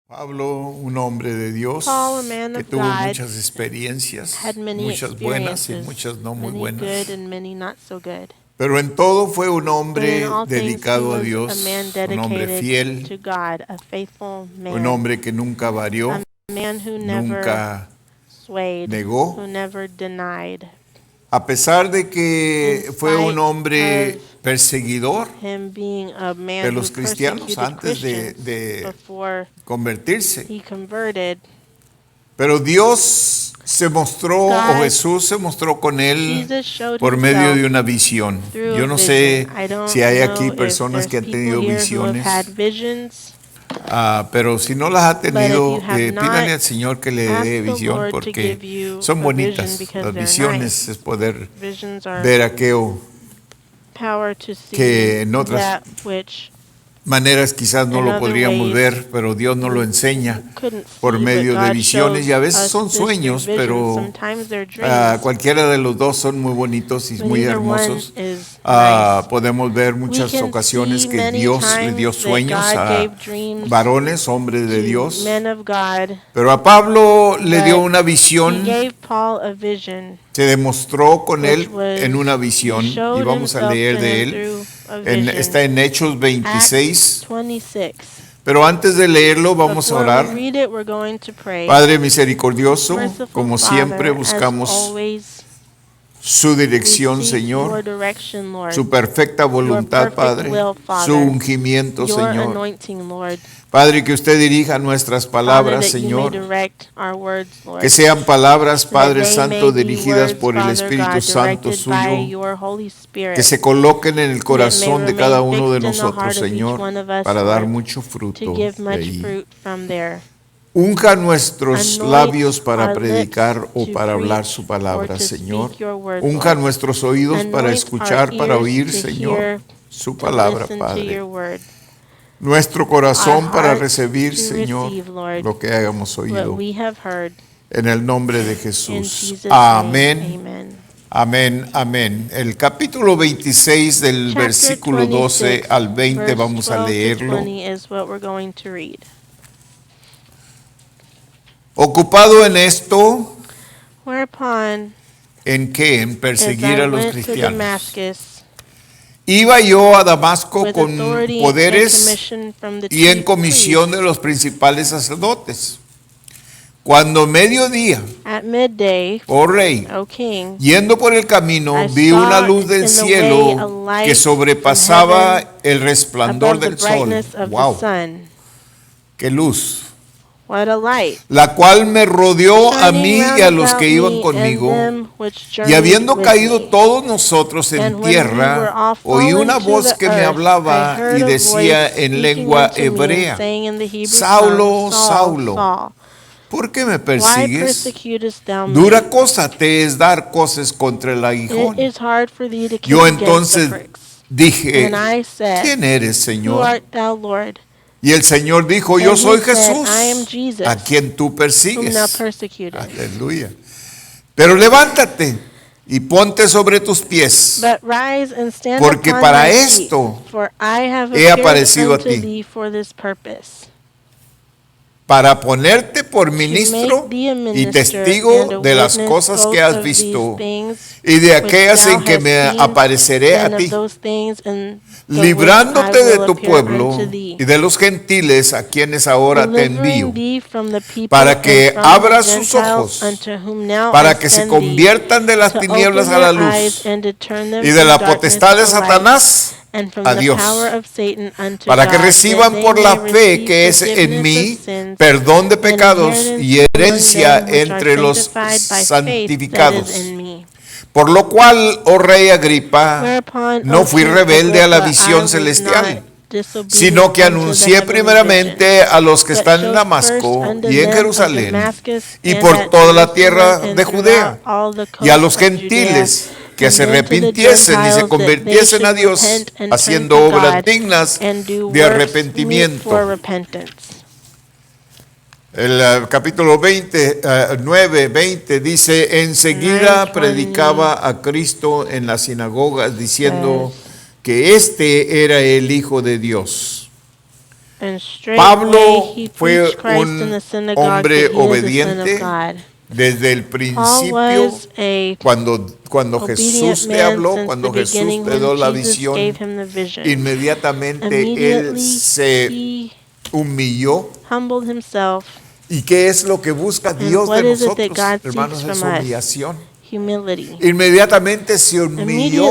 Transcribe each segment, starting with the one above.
Pablo, un hombre de Dios Paul, a man que of tuvo God, muchas experiencias, had many muchas buenas y experiences, muchas no muy many buenas. good and many not so good. Pero en todo fue un But in hombre all things he dedicado a was a Dios, man un hombre dedicated fiel, to God, a faithful un man, hombre que nunca varió, a man who never nunca swayed, negó. who never denied. A pesar de que In fue un spite hombre of perseguidor him being a de man who los cristianos persecuted antes Christians de before convertirse. he converted, Pero Dios se mostró, o God, Jesús se mostró con él Jesus showed por medio himself de una visión. through Yo a no vision. sé I don't si hay aquí know if personas there's que han people tenido here who have had visiones, visions, pero si no las ha but if tenido, you have pídale not, al Señor que le dé ask the visión Lord to porque give you son a vision bonitas. because Las they're visiones nice. es poder Visions are ver aquello power to see que en otras that which maneras quizás no in lo other podríamos ways ver, pero Dios nos lo enseña couldn't por see, but medio de God visiones shows y a veces us son this through sueños, visions. pero Sometimes they're dreams, cualquiera de los dos son muy bonitos y but muy either one hermosos. is nice. Podemos ver We muchas can ocasiones see que many Dios le dio times that sueños God a gave dreams varones, hombres de to Dios, men of God, pero a Pablo le dio but una he visión, gave Paul a vision, se demostró con which él was en una he visión y showed vamos a himself leer to de him él. through a Está vision. en Hechos 26, Acts 26. pero antes de leerlo vamos a Before we orar. read it, we're going to pray. Padre misericordioso, Merciful como siempre Father, as buscamos always, su we dirección, seek your Señor, direction, Lord, su perfecta voluntad, perfect Padre, will, su Father, ungimiento, your Señor. anointing, Lord. Padre, que usted dirija nuestras Father, palabras, that you may Señor, direct our words, Lord, que sean palabras, that Padre they Santo, may be dirigidas words, por el Father Espíritu God, Santo directed by suyo, your Holy Spirit, que se coloquen en el that may corazón de remain cada uno de fixed in the nosotros, heart of each Señor, one of us, para dar Lord, mucho to fruto give de much ahí. fruit from there. Unja nuestros Anoint labios para our lips predicar o to para hablar preach su or palabra, to Señor. speak your word, Unja Lord. nuestros oídos para Anoint our escuchar, para ears oír, to Señor, hear, su to palabra, listen to Padre. your word. Nuestro Our corazón para hearts recibir, to Señor, receive, Lord, lo que hayamos what oído. we have heard. En el nombre de In Jesús. Jesus' Amén. name, amen. Amén, amén. El capítulo 26 del Chapter versículo 12 26, al 20 verse vamos a 12 to leerlo. 20 is what we're going to read. Ocupado en esto, Whereupon, ¿en qué? En as perseguir I a los went to cristianos. Damascus, Iba yo a Damasco with con authority and poderes commission from the y en chief comisión de priests, los principales sacerdotes. Cuando mediodía, at midday, oh rey, O king, yendo por el camino, I vi una saw luz del in the way a cielo light que from sobrepasaba heaven el resplandor above the del sol. brightness of the Wow, sun. qué luz. What a light! La cual me rodeó a Shining mí y round a los about que iban me and conmigo. them which Y journeyed habiendo with caído me. todos nosotros en And when we were tierra, all oí fallen una to voz the que me earth, I hablaba heard y a decía voice en speaking lengua unto me, hebrea: saying in the Hebrew Saulo, tongue, Saul, Saulo, Saul, ¿por qué me why persigues? persecutest thou me? Dura cosa te es dar coces contra el It aguijón. is hard for thee to kick Yo against the entonces pricks. dije: And I said, ¿quién eres, Who Señor? art thou, Lord? Y el Señor dijo: yo And he soy said, Jesús, I am Jesus, a quien tú whom thou persigues. persecutest. Aleluya. Pero levántate y ponte sobre tus pies, But rise and stand porque upon para thy feet, esto for I have he appeared aparecido a unto ti, thee for this purpose, para ponerte por to make ministro thee a y minister and testigo a de las witness cosas que both has of these visto things y de which aquellas thou en que hast me seen, apareceré a and of ti, those things in the which I librándote de will tu appear pueblo unto thee, y de los gentiles a quienes ahora te envío, delivering thee from the people para que and from abras the sus Gentiles, ojos, unto whom now I para que se send thee, conviertan de las to tinieblas open a la their eyes luz and to turn them y de from la darkness potestad de to light, Satanás and from a the power Dios, of Satan unto para que God, reciban that por they la may fe receive que es en forgiveness mí of sins, perdón de and pecados y inheritance among herencia them which are entre los sanctified by faith that is santificados. in me. Por lo cual, oh rey Agripa, Whereupon, no O fui King rebelde a la Agrippa, I visión was celestial, not disobedient sino que unto the anuncié heavenly primeramente vision, a los que but están en showed first Damasco unto y en them of Jerusalén Damascus y and por at toda la Jerusalem tierra and de throughout Judea, all the y a coast los of Judea, gentiles que and se then to the arrepintiesen y se Gentiles that they convirtiesen a should Dios, repent and turn haciendo to obras God dignas and do de works meet arrepentimiento. for repentance. El capítulo 9, 20 dice: enseguida 9:20 predicaba a Cristo en las sinagogas diciendo says, que este era el Hijo de Dios. And Pablo straightway he fue preached Christ in un the synagogue hombre that he is the Son obediente of God. desde el Paul principio, was a cuando obedient Jesús le man habló, since cuando the Jesús beginning le when dio la Jesus visión, gave him the vision. inmediatamente él Immediately se he humilló. humbled himself. ¿Y qué es lo que busca And Dios de what is it that nosotros, God hermanos? seeks Es from us? humillación. Humility. Inmediatamente se humilló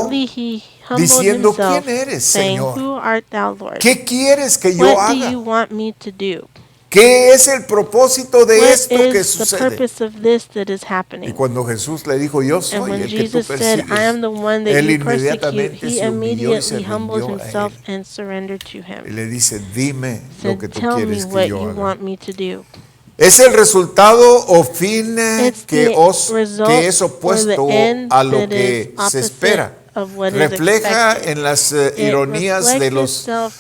Immediately he humbled diciendo, himself, ¿quién eres, saying, Señor? Who art thou, Lord? ¿Qué quieres que yo What do haga? you want me to do? ¿Qué es el propósito de What esto que is the sucede? purpose of this that is Y happening? cuando Jesús le dijo, yo And soy when el que tú Jesus said, I am persigues, the one that él you persecute, inmediatamente he se humilló y se immediately humbled rindió a himself él. and surrendered to Y him. le dice, dime lo Said, que tú tell me quieres que what yo you haga. want me to do. Es el resultado o fin It's the result que es or the opuesto end a lo that que is se opposite espera. of what is Refleja expected. en las It ironías de reflects los itself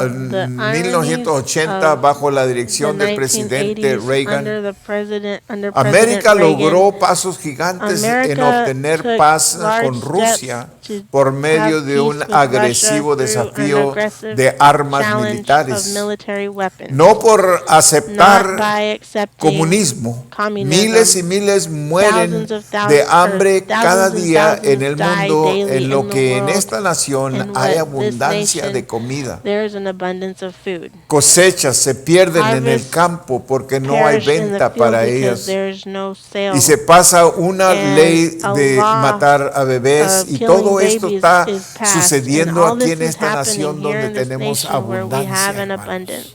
in the 1980 ironies bajo la of dirección the del presidente 1980s Reagan. under President América Reagan. logró pasos gigantes en America obtener took paz large con Rusia steps to por medio have de un peace with agresivo Russia through an desafío aggressive de armas challenge of militares. military weapons. No por Not aceptar by accepting comunismo. communism. Miles y miles mueren Thousands de hambre thousands cada and día thousands en el die mundo, daily en lo in the que en world. esta nación In hay what abundancia this de nation comida. there is an abundance of food. Cosechas se pierden en el Harvests campo porque no hay perish in the venta field para because ellas. there is no sale. Y se pasa una And ley a de law matar a bebés of y killing todo esto babies está is passed, and sucediendo all aquí this en is esta nación happening here donde in this tenemos nation where we have abundancia, an hermanos. abundance,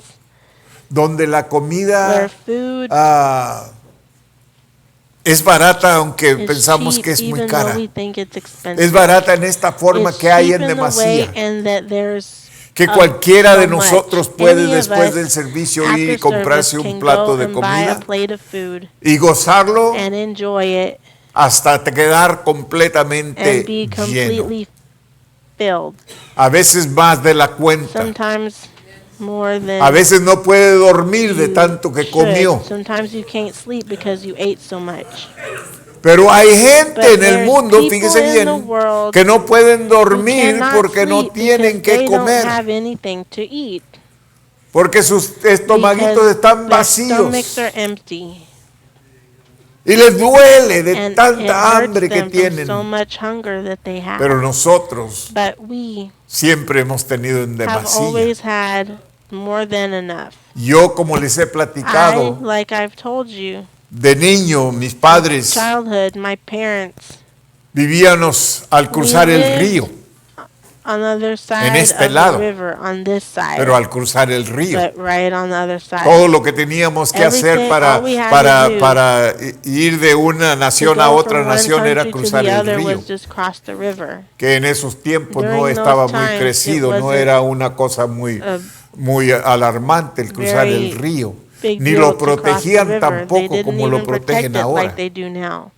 Donde la where comida food es barata aunque is pensamos cheap que es muy even cara. though we think it's expensive. Es barata en esta forma It's que hay cheap en in the way demasía. and that there's Que of cualquiera de so much. nosotros puede Any of después us, del servicio ir y after comprarse service, un can plato go de and buy a comida plate of food y gozarlo and enjoy it hasta quedar and completamente be lleno. completely filled. A veces más de la cuenta. Sometimes more than A veces no puede dormir de you tanto que should. comió. Sometimes you can't sleep because you ate so much. Pero hay gente But en el there's mundo, people fíjese in the bien, world que no pueden who dormir cannot porque no sleep tienen because que they don't comer. have anything to eat. Porque sus estomaguitos Because están their stomachs vacíos. are empty. Y les duele de And it tanta hurts hambre que them from tienen. so much hunger that they have. Pero nosotros But we siempre hemos tenido en have demasía. always had more than enough. Yo, como les he I, platicado, like I've told you, de niño, mis padres childhood, my parents, vivíamos al cruzar el lived río, on the other side este of lado. the river, on this side, pero al cruzar el río. but right on the other side. Todo lo que teníamos que hacer Everything, para, all we had para, to do para ir de una To nación go a from otra one nación era country to cruzar the el other río, was just cross the river. que en esos tiempos no During estaba those muy times, crecido, it no wasn't era una cosa muy, a muy alarmante el cruzar very el río, big ni deal lo to cross the protegían river. They tampoco didn't como lo even protect protegen it ahora. like they do now.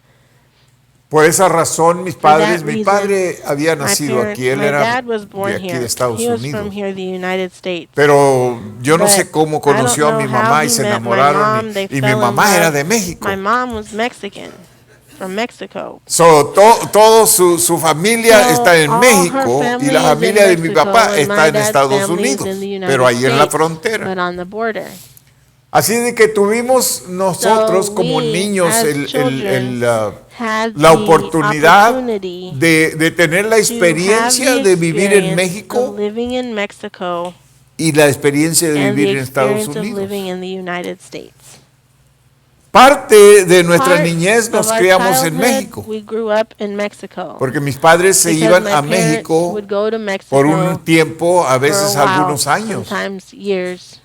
Por esa razón, mis For padres, that mi reason, padre había My nacido parents, aquí, él my era dad was de born aquí here. de Estados He was Unidos. from here, the United States. Pero yo no But sé cómo I conoció a don't mi know how mamá y he se met my enamoraron mom. They y mi fell in mamá era love. de México. My mom was Mexican, from Mexico. So, todo su familia So, está en all México her y la family is in familia de mi Mexico, papá and está my en dad's Estados family is Unidos, in the United pero ahí en la States, frontera. but on the border. Así de que tuvimos nosotros So como we, niños as children, had la the oportunidad opportunity de tener la to have experiencia the de vivir en experience México of living in Mexico y la experiencia de and vivir the en Estados experience of Unidos. living in the United States. Parte de nuestra Part niñez nos of our criamos en childhood, México, we grew up in Mexico. porque mis padres se Because iban my a parents México would go to Mexico por un tiempo, a for a veces while, algunos años. sometimes years.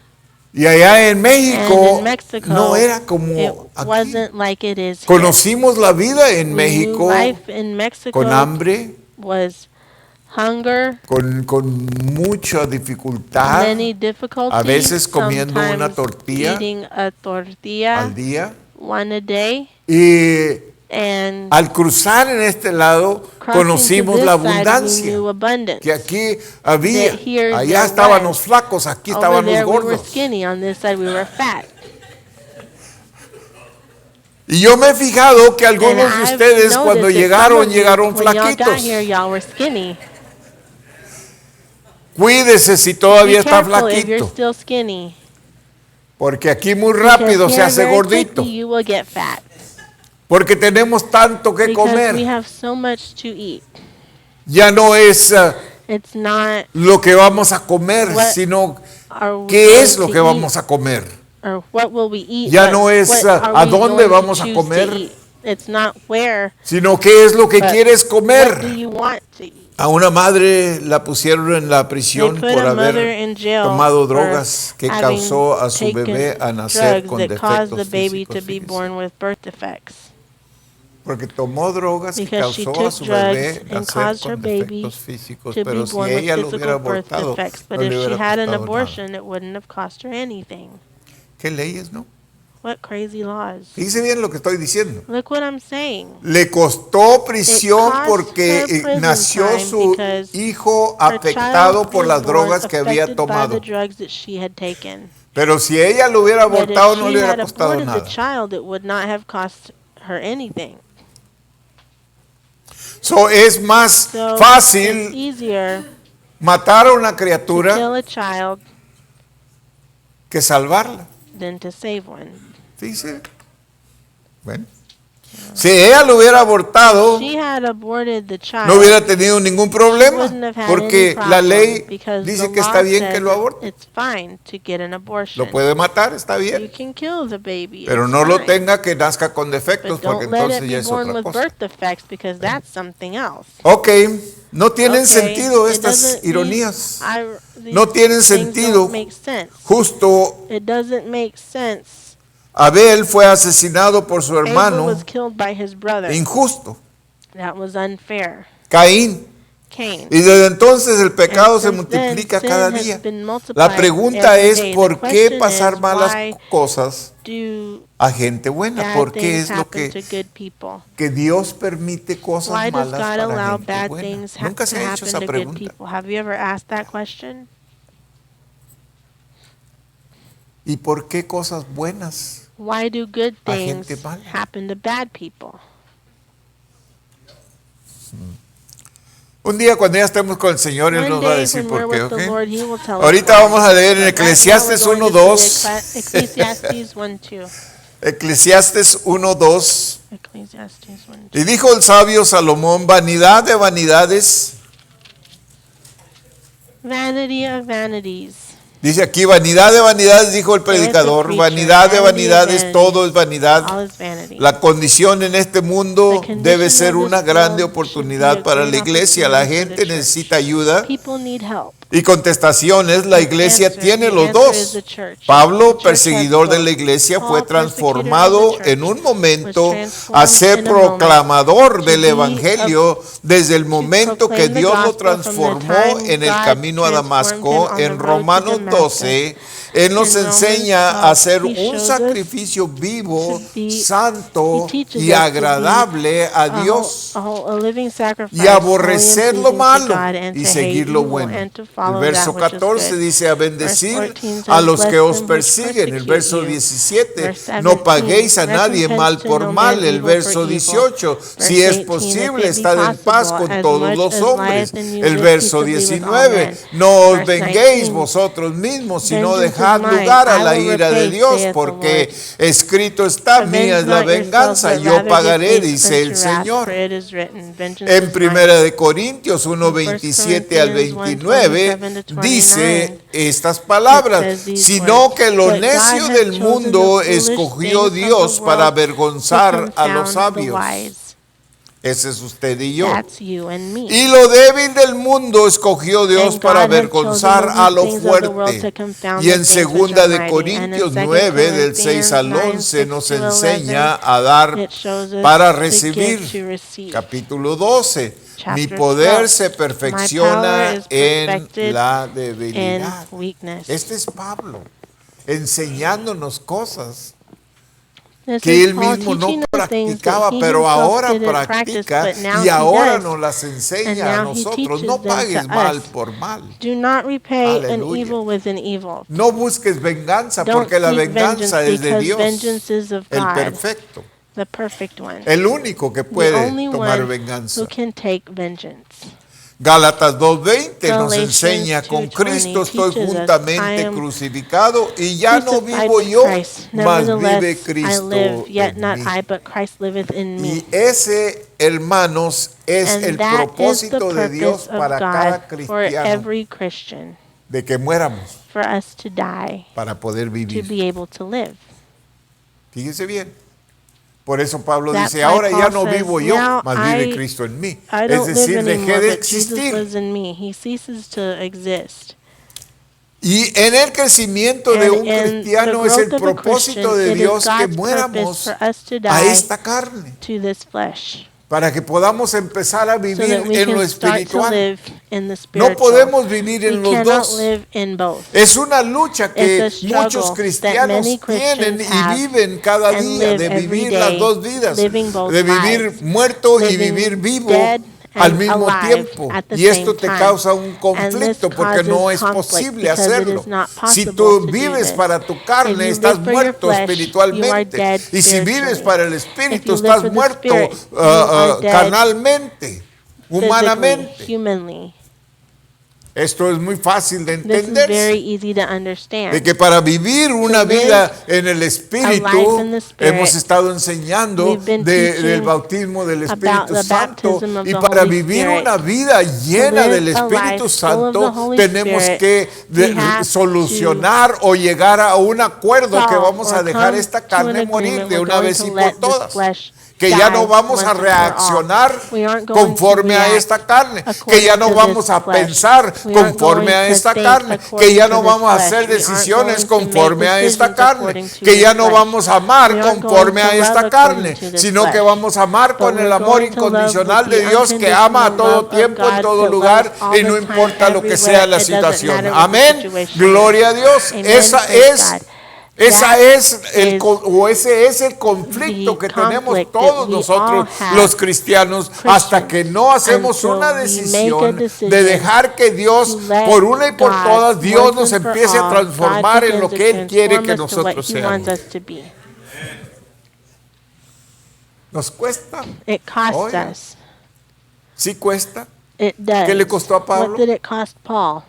Y allá en And México in Mexico, no era it como aquí. wasn't like it is here. Conocimos la vida en We knew México life in Mexico con hambre, was hunger, con mucha dificultad, many difficulties, a veces comiendo una sometimes tortilla eating a tortilla, al día. one a day, Y and al cruzar en este lado crossing conocimos to la this side, we abundancia knew abundance. que aquí había. That here Allá there estaban was. los flacos, aquí Over estaban los there we were gordos. skinny, on this side we were fat. Y yo me he fijado que And algunos de I've ustedes cuando noticed that some llegaron, of you, llegaron when y'all got flaquitos. here, y'all were skinny. Cuídese si Be todavía está careful if you're flaquito, still skinny. porque aquí muy Because rápido se here hace very gordito, quickly you will get fat. porque tenemos tanto que Because we comer. have so much to eat. Ya no es It's not lo que vamos a comer, What sino are we qué going es lo to que eat, vamos a comer. or what will we eat, Ya but no es, what are ¿a we dónde going to vamos a choose comer? to eat? It's not where, Sino qué es lo que but quieres what do comer. you want to eat. A una madre la pusieron en la They prisión put por a mother haber in jail tomado for drogas que having causó a su taken bebé a nacer drugs con that caused defectos the baby to físicos. be Fíjese. born with birth defects. Porque tomó drogas que Because she causó a took su drugs bebé and nacer caused her con baby defectos físicos. to be Pero si born with ella lo hubiera physical birth abortado, defects. But no if le she hubiera had an costado nada. abortion, it wouldn't have cost her anything. ¿Qué leyes, no? What crazy laws. Fíjese bien lo que estoy diciendo. Look what I'm saying. Le costó prisión cost porque her prison nació time su because hijo Her afectado child por was las born drogas que había affected by tomado. the drugs that she had taken. Pero si ella lo hubiera But if abortado, no she le had hubiera costado aborted the nada. child, it would not have cost her anything. So, es más So it's fácil easier matar a una to criatura kill a child que salvarla. than to save one. Dice. Bueno. Si ella lo hubiera abortado, She had aborted the child. no hubiera tenido ningún problema, wouldn't have had porque any la problem ley because dice the que law está bien que says lo aborte. It's fine to get an abortion. Lo puede matar, está You bien, can kill the baby. pero it's no lo fine. tenga que nazca con defectos, But porque don't let entonces it ya be es born otra with cosa. birth defects because that's something else. Ok, no tienen Okay, sentido it estas doesn't- ironías. these No tienen things sentido. don't make sense. Justo It doesn't make sense. Abel fue asesinado por su Abel hermano, was killed by his brother. injusto, That was unfair. Caín. Cain. Y desde entonces el pecado And se since then, multiplica sin cada has día. been multiplied La pregunta every es, day. ¿por The qué question pasar is, malas why cosas do a gente buena? bad ¿Por qué things es lo happen to que good people? Dios permite cosas Why does malas God para allow gente bad buena? things Nunca to se ha hecho happen esa to good pregunta. people? Have you ever asked that question? ¿Y por qué cosas buenas? Why do good A things gente mala. happen to bad people? Un día cuando ya estemos con el Señor, Él One nos va a day decir when we're por qué, with the ¿ok? Lord, He will tell us Ahorita why. vamos a leer en But right now Eclesiastes we're going to 1:2. see Ecclesiastes 1:2. Eclesiastes 1:2. Ecclesiastes 1:2. Y dijo el sabio Salomón, vanidad de vanidades. Vanity of vanities. Dice aquí, vanidad de vanidades, dijo el Saith the predicador, preacher, vanidad de vanity of vanidades, vanities, todo es vanidad. All is vanity. La condición en este mundo The condition debe of ser this una grande world should be oportunidad a para la great iglesia. La opportunity for gente the church. necesita ayuda People need help. y contestaciones. La iglesia Answer, tiene the los answer is dos. the church. Pablo, The church perseguidor has de la both. iglesia, Paul, fue persecutor of transformado the church, en un momento was a transformed ser in a moment proclamador to del be evangelio desde el momento que proclaim the Dios lo gospel from the transformó time en el God camino a transformed him Damasco. on the En road to Romanos Damascus. 12, Él nos In Romans enseña 12, a hacer he un shows us sacrificio vivo, to be- santo he teaches y us to be agradable a Dios. a living sacrifice, Y aborrecer holy lo and pleasing to malo God, and y to seguir hate lo evil bueno. and to El follow verso that which is 14 good. dice a bendecir Verse 14 a says, los que "Bless os them which persiguen. El persecute verso you." 17, Verse no 17, paguéis a nadie "Recompense mal to por no mal. man El evil verso for evil." 18, si Verse es 18, posible, "If it be estad en paz possible, con as todos much los as hombres. lieth in you, El live verso peaceably with all 19, men." no os Verse venguéis 19, vosotros mismos, sino "Vengeance is dejad mine, lugar a I la will ira de repay, Dios, saith the porque Lord. escrito está, mía es Avenge la not yourselves, venganza, but yo rather give pagaré, place dice el unto wrath, Señor. for it is written, Vengeance En is mine." Primera de Corintios 1, In 1 27 al Corinthians 29 1:27-29, dice estas palabras, it says these sino words, que lo "But God necio hath del chosen mundo the foolish escogió things of Dios the para world to avergonzar a los confound the sabios. wise." Ese es usted y yo. That's you and me. Y lo débil del mundo escogió Dios And para God hath chosen avergonzar the a weak lo things of the world fuerte. to confound Y the en things which segunda are de mighty. Corintios And in 9 del 6 al 9, 11 nos 6 to 11, enseña a dar it shows us para to recibir. give, to receive. Capítulo 12. Mi Chapter poder 12. se My perfecciona power is en perfected la in debilidad. weakness. Este es Pablo enseñándonos cosas This que is él Paul mismo no teaching us things that practicaba, he pero himself ahora didn't practice, practica but now y he ahora does. nos las And enseña a now he nosotros. teaches No them pagues to mal us. por mal. Do not repay an Aleluya. evil with an evil. No busques venganza, Don't porque la seek venganza vengeance, es de because Dios, vengeance is of el God, perfecto, the perfect one, el único que the puede only tomar one venganza. who can take vengeance. Gálatas 2:20 nos Galatians enseña, con 2:20 Cristo estoy teaches us, juntamente I am crucificado y ya no crucified vivo with yo, Christ. mas vive Nevertheless, I Cristo live, yet en not mí. I, but Christ liveth in me. Y ese, hermanos, es And el that is the propósito de Dios purpose of para cada God for cristiano, every Christian, de que muéramos for us to die, para poder to vivir. be able to live. Fíjese bien. Por eso Pablo That's dice, why ahora ya Paul no says, vivo yo, "Now mas vive I- Cristo en mí. I Es don't live decir, dejé anymore, de but Jesus existir. lives in me." He ceases to exist. Y en el crecimiento de And un in the cristiano es el growth of a propósito Christian, de it is Dios que God's muéramos purpose for us to a die esta carne, to this flesh, para que podamos empezar a so vivir that we en lo can start to espiritual. live in the No spiritual. podemos vivir We en los cannot dos. live in both. Es una lucha que It's a struggle muchos that cristianos many tienen Christians y have viven cada and día, live de every vivir day, las dos vidas, living both de vivir lives, muerto y living vivir vivo dead al and mismo alive tiempo. at the Y esto same te time. causa un And conflicto this porque no causes es conflict posible because it hacerlo. is not Si possible tú to do vives this. para tu If carne, you estás live for your muerto flesh, you are espiritualmente. dead Y si vives spiritually. para el If espíritu, you live estás for the muerto spirit, you are dead carnalmente, physically, humanamente. humanly. Esto es muy fácil de This is very entenderse. easy to understand. De que para vivir una live vida en el a life Espíritu, in the Spirit, hemos estado enseñando we've been del teaching bautismo del about Espíritu the Santo. baptism of Y the para Holy vivir Spirit. una vida llena live del a Espíritu life full of Santo, the Holy tenemos Spirit, que we have solucionar o llegar a un acuerdo que solve vamos a or dejar come esta to an carne morir agreement de we're una going vez to y let por this todas. flesh Que ya die no vamos a once and for all. reaccionar We aren't going conforme to a react esta carne, que according ya no to vamos this a flesh. pensar We aren't conforme going a to esta think carne, que according ya to no this vamos a flesh. hacer We aren't decisiones going to make conforme a esta decisions carne, according to que this ya no flesh. vamos a amar We aren't conforme going a to esta love carne, according to this sino que flesh. vamos a amar But con el we're amor going to love incondicional with de the Dios que ama a unconditional todo love of tiempo, en God todo that lugar loves all y no the time, importa lo que everywhere. sea la It doesn't situación. matter what the Amén. situation Gloria a is. Dios. Amen. Esa Praise es God. esa That es el is ese es el conflicto the que tenemos conflict todos that we nosotros all have, los cristianos hasta que no hacemos until una we make a decisión decision de dejar que Dios to let por una y por God, todas Dios once nos and for empiece a all, transformar God en lo begins que to Él quiere transform que us to what nosotros He wants seamos. us to be. ¿Nos cuesta? It costs Oiga. us. ¿Sí cuesta? It does. ¿Qué le costó a Pablo? What did it cost Paul?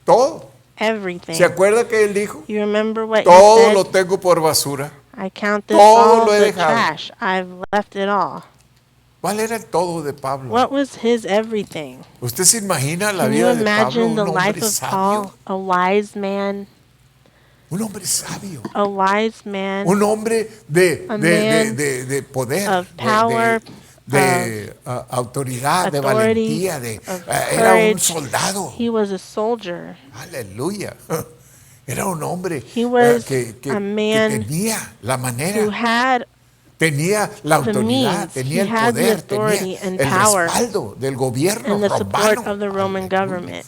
Todo. Everything. ¿Se acuerda que Él dijo? You remember what Todo he said? lo tengo por basura. I count this todo all lo he the dejado. trash. I've left it all. ¿Cuál era el todo de Pablo? What was his everything? ¿Usted se imagina la Can you vida de Pablo? imagine Un the hombre life of Paul? sabio. A wise man. Un hombre sabio. A wise man. Un hombre de poder, of power, autoridad, de authority, valentía, of era un courage. soldado. He was a soldier. Aleluya. Era un hombre He was que a man que tenía la manera, who had tenía la the autoridad, means, tenía he el had the poder, authority tenía and el power respaldo del gobierno and the support romano. of the Roman Aleluya. government.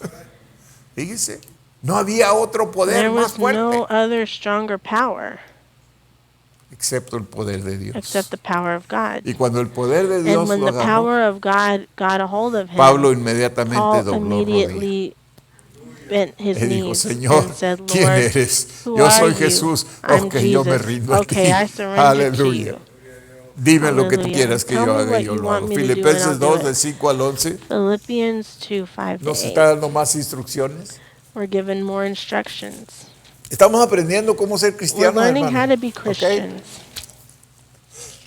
Fíjese, no había otro poder There más was fuerte no other stronger power excepto el poder de Dios. except the power of God. Y cuando el poder de Dios And when lo the agarró, power of God got a hold of him, Pablo inmediatamente Paul dobló rodillas. immediately bent his Él dijo, knees Señor, and said, ¿quién Lord, eres? who Yo are soy you? Jesús. I'm Ok, yo me Jesus. rindo a Okay, ti. I surrender to Aleluya. you. Dime lo que tú Hallelujah. quieras que Tell yo me haga what y yo you lo want hago. me to do and Filipenses I'll do 2, it. del 5 al 11. Philippians 2, 5 to Nos 8. está dando más instrucciones. We're given more instructions. Estamos aprendiendo cómo ser We're cristianos, learning how hermano. to be ¿Ok? Christians.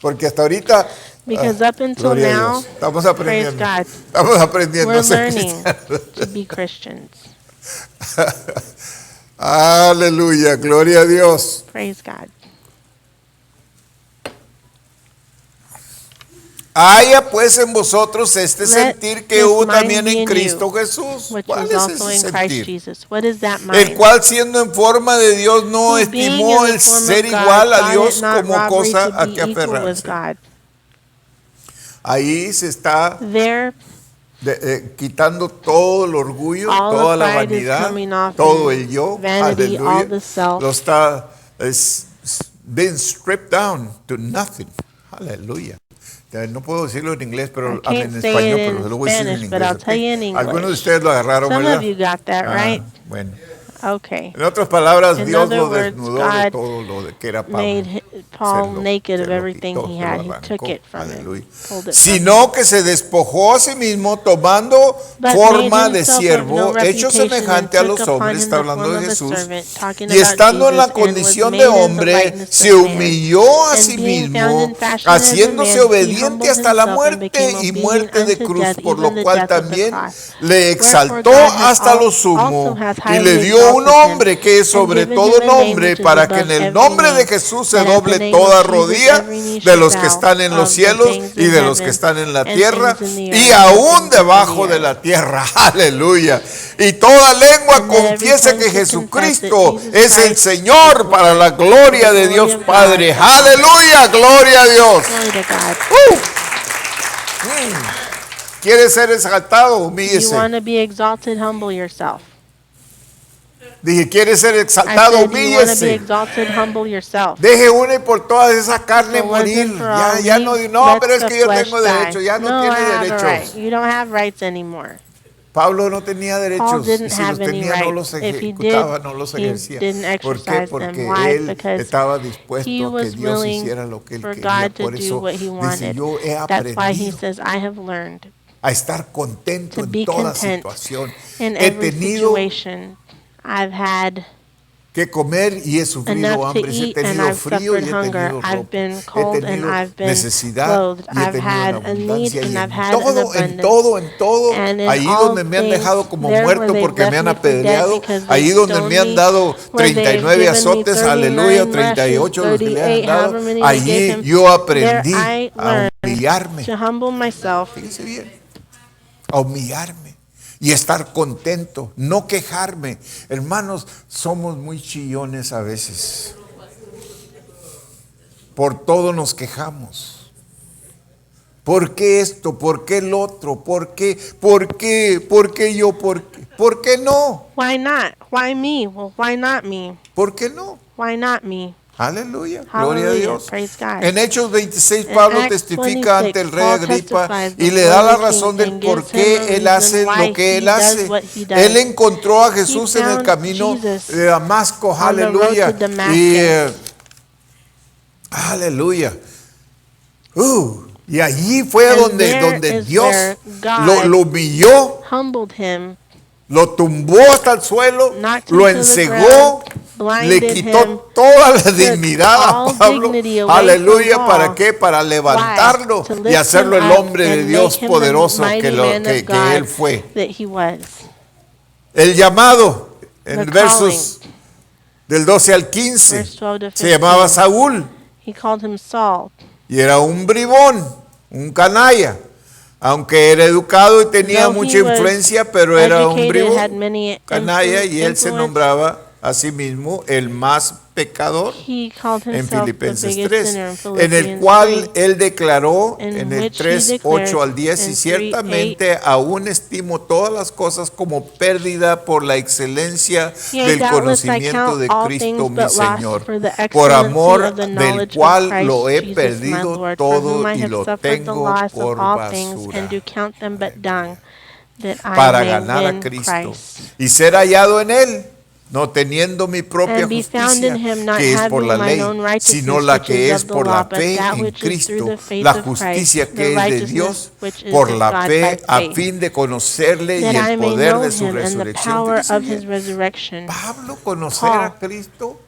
Porque hasta ahorita, Because up until gloria a now, Dios, estamos praise aprendiendo. God, Estamos aprendiendo we're a ser learning cristianos. to be Christians. Aleluya, gloria a Dios. Praise God. Haya pues en vosotros este Let sentir que this hubo mind también be en in Cristo you, Jesús. which ¿Cuál was es also ese in Christ sentir? Jesus. What is that El mind? cual siendo en forma de Dios no Who, being estimó in the el form of ser God, igual a thought Dios it not como robbery cosa to a be que equal with aferrarse. God. Ahí se está There, quitando todo el orgullo, all toda the la pride is vanidad, coming off todo and el yo, vanity, all aleluya, the self. lo está being stripped down to nothing, aleluya. No puedo decirlo en inglés, pero I en can't say español, it pero in lo voy a decir en Spanish, inglés. but I'll ¿ok? tell you in English. Algunos de ustedes lo agarraron, Some ¿verdad? of you got that right. Bueno, Okay. En otras palabras, In Dios other lo words, desnudó de God todo lo de que era Pablo. Made Paul naked of Se lo everything quitó, he se lo had. He arrancó. took it from Aleluya. him, pulled it from Sino que se despojó a sí mismo tomando But forma made de himself of siervo, no hecho reputation, semejante a and los took upon hombres, him está the hablando form de of a Jesús, servant, talking y about estando en la Jesus, and was condición made de in the hombre, likeness se of man. humilló a And sí being found mismo, in fashion as a haciéndose man, he obediente humbled hasta la himself and became muerte y obedient muerte de unto cruz, death, por lo even the cual death of the también cross. le Wherefore exaltó God hath hasta lo also sumo hath y highly le dio un exalted him, nombre que es and sobre given todo him a name nombre, which is para que above en el every nombre de name, Jesús se that at the doble name toda of Jesus rodilla every knee de should los que bow, están en los of the cielos things y in de los que heaven, están en la and tierra things in the y earth, and aún things under debajo the de la earth. tierra. Aleluya. Y toda lengua And that every confiese tongue que should confess that Jesucristo Jesus es el Christ Señor is para Lord, la gloria for the de glory Dios of God Padre. the Father. Aleluya, gloria a Dios. Glory to God. ¿Quiere ser exaltado? You Humíllese. want to be exalted, humble yourself. Dije, ¿quiere ser I exaltado? said, you want to be Humíllese. exalted, humble yourself. Deje una y por todas esa carne For once morir. and for all, Ya no, leave, no, let pero es the que yo flesh tengo die. derecho. Ya no No, I tiene have a right. derechos. You don't have rights anymore. Pablo no tenía Paul derechos. Y didn't si los have any tenía, no rights. los If he ejecutaba, did, no los he ejercía. didn't ¿Por qué? exercise Porque them. Why? él Because estaba he dispuesto a que was Dios willing hiciera lo que él for quería. God to Por do eso what he dice, wanted. yo he That's why he aprendido says, I have learned a estar contento to en be toda content situación. in He every tenido situation. I've had que comer y he sufrido enough to hambre, he eat, and tenido I've frío suffered y he hunger. tenido I've ropa, been he cold, and tenido I've been necesidad clothed. y he I've tenido en had a need, abundancia y and I've en had an todo, abundance. en todo, And in ahí all donde me han things, dejado como there where muerto they've porque me left han me for dead apedreado, because ahí they donde stoned me han me, dado where they've 39 given me azotes, aleluya, 39 lashes, 38 los que le han 38, dado, however many they gave allí him, yo there aprendí I a learned humillarme, to humble myself fíjese bien, a humillarme y estar contento, no quejarme. Hermanos, somos muy chillones a veces. Por todo nos quejamos. ¿Por qué esto? ¿Por qué el otro? ¿Por qué? ¿Por qué? ¿Por qué yo? ¿Por qué? ¿Por qué no? Why not? Why me? Well, why not me? ¿Por qué no? Why not me? Aleluya, gloria a Hallelujah, Dios. praise God. En Hechos 26 In Pablo Acts testifica 26, ante el rey Paul Agripa testifies y le before da la the razón king del and por gives him qué a él reason hace why lo que él he does hace. what he does. Él encontró a Jesús en el found camino Jesus de Damasco, on the road aleluya. to Damascus. Y aleluya. Y allí fue And donde there is Dios where God lo humilló, humbled him, lo tumbó hasta el suelo, knocked him lo to the ensegó, ground, le blinded quitó him, toda la took dignidad a all Pablo. dignity away Aleluya, from ¿para Paul. qué? Para levantarlo To y lift hacerlo him el up hombre de and Dios make him the poderoso mighty man of que God él fue. that he was. El llamado en The versos del 12 al 15 Verse 12 to se llamaba 15. Saúl He called him Saul. y era un bribón, un canalla. Aunque era educado y tenía Though mucha he was influencia, pero era un educated, had bribón, many canalla, y él se influence, nombraba a sí mismo el más pecador he called en himself the Filipenses biggest 3, sinner in en el Philippians cual 3, él declaró in en el which he 3, declared 8 al 10, y in 3:8, ciertamente aún estimo todas las cosas como pérdida por la excelencia Yea, del doubtless I conocimiento count de all Cristo things mi but loss Señor, for the por excellency amor of the del knowledge of cual Christ lo he Jesus my perdido Lord, for todo whom I y have lo suffered the tengo loss por of all things, and basura. do count them but dung, that I Para may ganar a win Cristo Christ, y ser hallado en Él, no teniendo mi propia and be found in justicia, him, not que es por having la mine ley, own righteousness, sino la which que is es of the por law, la but fe that en which is through Cristo, the faith la of Christ, justicia the que es de righteousness Dios, which is por of la God by fe, a faith, fin de conocerle y that I el may poder know de su him and the resurrección. power Fíjese of bien, his resurrection. Pablo conocer a Paul, Cristo.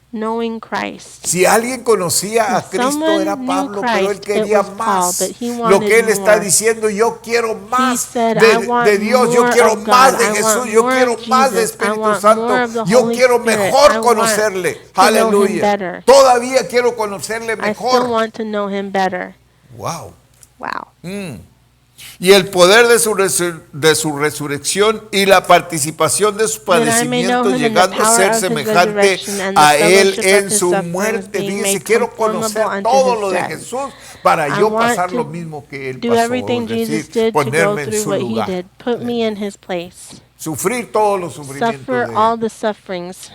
knowing Christ. Si alguien conocía a If Cristo someone era knew Pablo, pero él Christ, it quería was Paul, but más. he Lo que wanted él está more. diciendo, yo quiero He más said, I want de Dios, yo more quiero of más God. de I Jesús, want yo more quiero of más de Jesus. I Espíritu want Santo, more of the yo Holy quiero Spirit. mejor I want conocerle. to know him Aleluya. better. Todavía quiero conocerle I still mejor. want to know him better. Wow. Wow. Y el poder de su resurrección y la participación de sus That I may know padecimientos, him in the llegando a power ser of his semejante resurrection and the a él fellowship en of his su sufferings, muerte. being Fíjese, made quiero conformable conocer unto todo his lo de death. Jesús para I yo want pasar lo to mismo que él do pasó, everything es Jesus decir, did to go ponerme en through su what he lugar, did. Put me in his place. sufrir todos los sufrimientos Suffer de all él. the sufferings.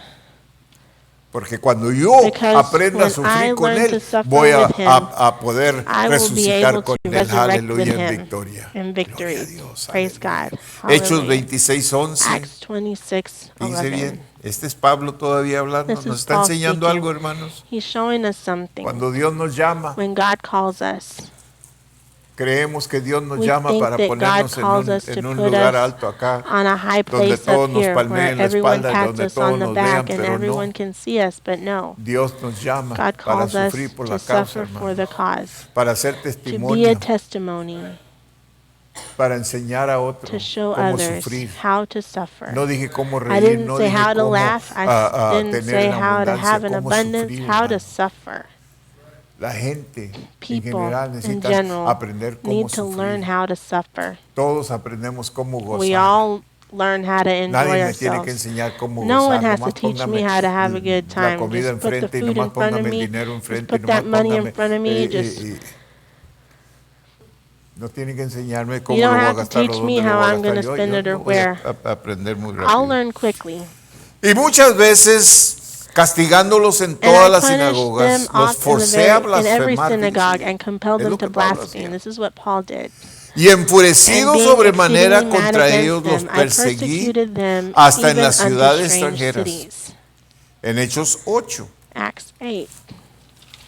Porque cuando yo Because aprenda a when sufrir I con learn to Él, suffer voy with Him, a poder I will be resucitar able con to Él. resurrect with Aleluya, en Him victoria. in Gloria a victory. Dios. Praise Aleluya. God. Hechos Hallelujah. 26:11. Acts Fíjense 26:11. bien. Este es Pablo todavía hablando. This Nos is está Paul enseñando algo, speaking. hermanos. He's showing us something. Cuando Dios nos llama, When God calls us, creemos que Dios nos we llama think para that God ponernos calls us to en un put lugar us alto acá, on a high donde place todos up nos here where palmeen la everyone espalda y pats donde us on todos the nos vean, back and pero everyone no. can see us, but no. Dios nos llama God para calls us sufrir por to la causa, suffer for hermano, the cause, para hacer to be a testimonio, testimony, para enseñar a to otros show cómo others sufrir. how to suffer. No dije cómo I reír, didn't no say dije how to cómo laugh. I didn't tener say en how to abundancia, have an cómo abundance, sufrir, how to hermano. suffer. La gente en People general in necesita general aprender cómo need to learn sufrir. how to suffer. Todos aprendemos cómo We gozar. all learn how to enjoy Nadie me tiene que ourselves. enseñar cómo No one gozar. has to Nomás teach me póngame how to have a good la time. comida Just put the enfrente y food nomás in front of póngame el me. dinero Just enfrente y put that nomás money in póngame. front of me. Just No tiene que enseñarme you cómo lo don't voy a have to gastar o teach dónde me lo how voy a I'm going to gastar. spend it or Yo voy where. a aprender muy I'll rápido. learn quickly. Y muchas veces, castigándolos en And todas I las punished them sinagogas, los oft forcé a in every blasfemar. synagogue Fíjense, and compelled es them lo to que Pablo blaspheme. hacía. This is what Paul did. Y enfurecido And being sobremanera exceedingly mad contra against ellos los them, I perseguí persecuted them hasta en even las unto ciudades strange extranjeras. cities. En Hechos 8. Acts 8.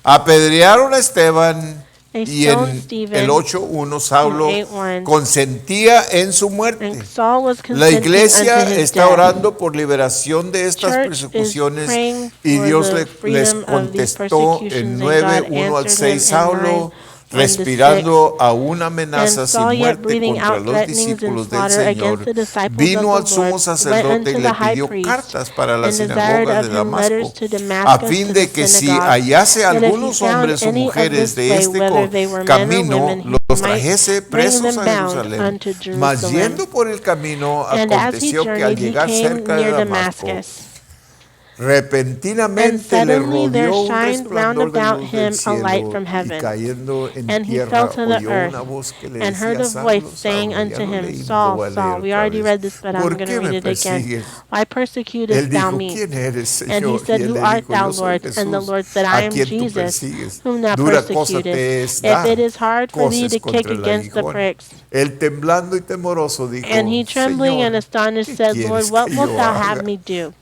Apedrearon a Esteban They y stoned en Stephen el 8:1 Saulo in 8:1. consentía en su muerte. And Saul was La consenting iglesia unto his está death. orando por liberación de estas Church is persecuciones praying y for Dios the les freedom of these contestó persecutions, en and 9:1 God al answered 6 him in Saulo 9:1 respirando aún And amenazas y Saul, yet muerte breathing contra out los threatenings and discípulos del slaughter against Señor, the disciples vino of al the sumo Lord, went sacerdote y unto le the high pidió priest, cartas para las and desired sinagogas of de him letters Damasco, to a Damascus fin to de the que si synagogue, hallase that if he algunos found hombres o any of mujeres this de way, este whether they were men or camino, women, he los might trajese bring presos them a bound Jerusalén. unto Mas Jerusalem. yendo por el camino, And as he aconteció que al journeyed, he llegar came cerca de near Damasco, Damascus. And repentinamente le suddenly there rodeó un shined round resplandor de about luz del him a light cielo, from y heaven. cayendo en And he fell tierra to the oyó earth, una voz que le and heard decía: a Saulo, voice saying Saulo. unto Ya lo him, leímos, lo Saul, voy a Saul. leer We otra already vez. read this, but I'm ¿Por going qué to me read it again. persigues? Why Él persecutest thou dijo: me? ¿Quién eres, And he Señor? said, Y él Who le art dijo: thou, Yo soy Lord? And the Jesús, Lord said, I a am quien tú Jesus, persigues. whom thou Dura cosa persecutest. te es If dar it is hard for thee coces to kick contra el against the aguijón. pricks. Él temblando y temeroso dijo: And he, trembling and Señor, astonished, ¿qué said, Lord, quieres what que wilt yo thou haga? have me do?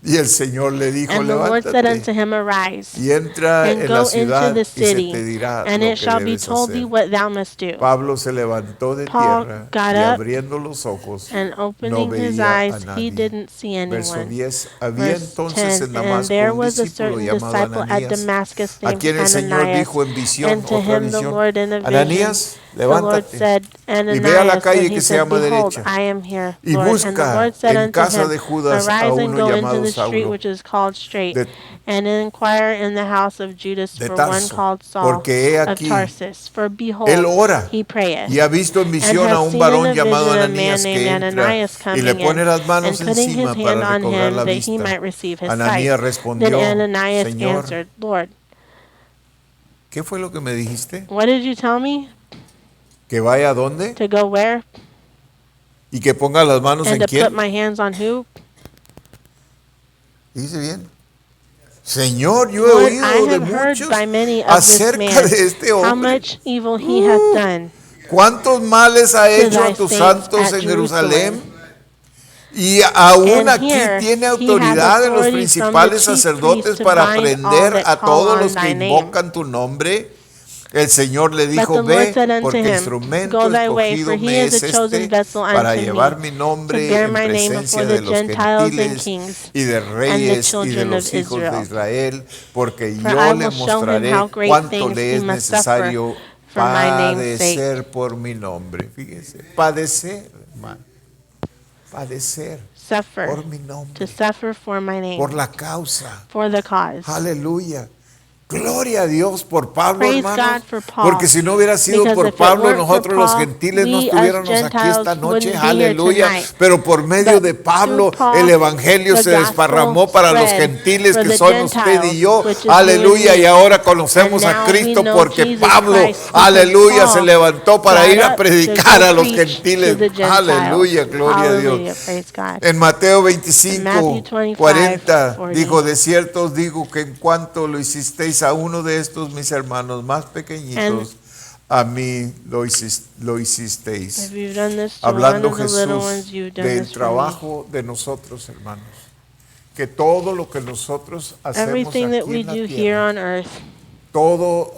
Y el Señor le dijo: And the Lord said unto levántate him, Arise, y entra and en la go into ciudad the y se city, te dirá and lo it que shall be debes told thee hacer. what thou must do. Pablo se levantó de Paul tierra got y up, abriendo los ojos and no opening his veía a eyes, he nadie. didn't see Verso anyone. 10. Había Verse entonces 10, en and Damasco there un was a discípulo certain llamado disciple at Ananías, Damascus a named quien el Señor Ananias, dijo en visión, and to otra him the visión: Lord in a vision, Ananías, the Lord levántate said, y ve a la Ananias, calle and que he se said, llama Behold, derecha I am here, y Lord. And the busca Lord said en unto casa him, de Judas a Arise and uno go into llamado the street Saulo which is called Straight, de, and inquire in the house of Judas de for one Tarso, called Saul porque he of aquí, Tarsus. For él behold, ora he prayeth, y ha visto en and visión a hath un seen in varón a llamado vision a man Ananías named que entra Ananias y le coming pone in, las and manos putting his encima hand para on recobrar la him that he vista. might receive his sight. Ananías Then respondió: Ananias Señor, answered, Lord, ¿qué fue lo que me dijiste? what did you tell me? ¿Que vaya a dónde? To go where? ¿Y que ponga las manos And en to put quién? my hands on who? Dice bien. Señor, yo he Lord, I oído de have heard muchos by many of this acerca man de este how hombre. much evil he hath done ¿Cuántos males ha to hecho thy a tus saints santos at en Jerusalén? Jerusalem. Y aún And aquí here tiene he hath autoridad en los authority from the principales chief sacerdotes priests to para bind all prender that a call todos on los que thy name. invocan tu nombre. El Señor le But dijo: the Lord ve, said unto porque him, instrumento Go thy way, escogido for he me is es a chosen este vessel para unto llevar me, mi to nombre bear en my name presencia before de the los Gentiles and gentiles kings y de and the reyes y de children los of hijos de Israel. Israel, porque For yo I le will show him mostraré how great cuánto things le he es must suffer necesario for my name's sake. padecer por mi nombre. Fíjese, padecer, hermano, padecer Suffer, por mi to nombre, suffer for my name, por la causa. for the cause. Aleluya. Gloria a Dios por Pablo, Praise hermanos. God for Paul. Porque si no hubiera sido Because por if it Pablo, weren't for nosotros los Paul, gentiles no we as estuviéramos aquí Gentiles esta noche. wouldn't be here Aleluya. tonight. Pero por medio But de Pablo, through Paul, el evangelio the se gospel desparramó para los spread gentiles for que the son usted y Gentiles, yo. which is you Aleluya. and Y me. ahora conocemos And a now we Cristo know porque Jesus Pablo, Christ, because aleluya, Paul se levantó para got ir a up to predicar go a los preach gentiles. to the Gentiles. Aleluya, gloria a Hallelujah, Dios. praise God. En Mateo In 25, Matthew 25, 40, 40. dijo, de cierto os digo que en cuanto lo hicisteis a uno de estos mis hermanos más pequeñitos, a mí lo hicisteis. If you've done this to one Hablando of the little ones, Jesús you've done del this for me. trabajo de nosotros, hermanos. Que todo lo que nosotros hacemos Everything that aquí we en la do here tierra, on earth, todo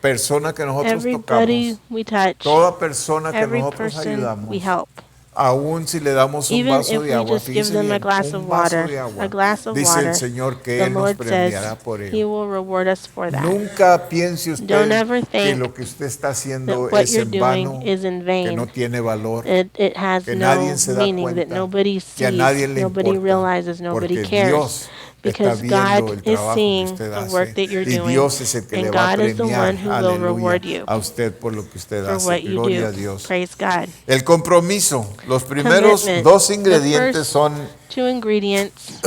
persona que nosotros everybody tocamos, we touch, toda persona que every nosotros person we ayudamos, help, aún si le damos un even vaso if de we agua, just give fíjese them a bien, glass un of vaso water, de agua, a glass of dice el water, Señor que the Él nos Lord premiará says por He ello. will reward us for that. Nunca piense Don't usted ever que think lo que usted está haciendo that what es you're en doing vano, is in que vain. no tiene valor, It has que no nadie se da meaning, that cuenta, nobody que a nadie sees, le nobody importa, realizes, nobody porque cares. Dios está Because viendo God el is trabajo que seeing usted the hace work that you're y doing, Dios es el que le and va a God is the premiar, one who will aleluya, reward you a usted por lo que usted for hace. what you Gloria a do. Dios. Praise God. El compromiso, los primeros Commitment. dos The ingredientes first son two ingredients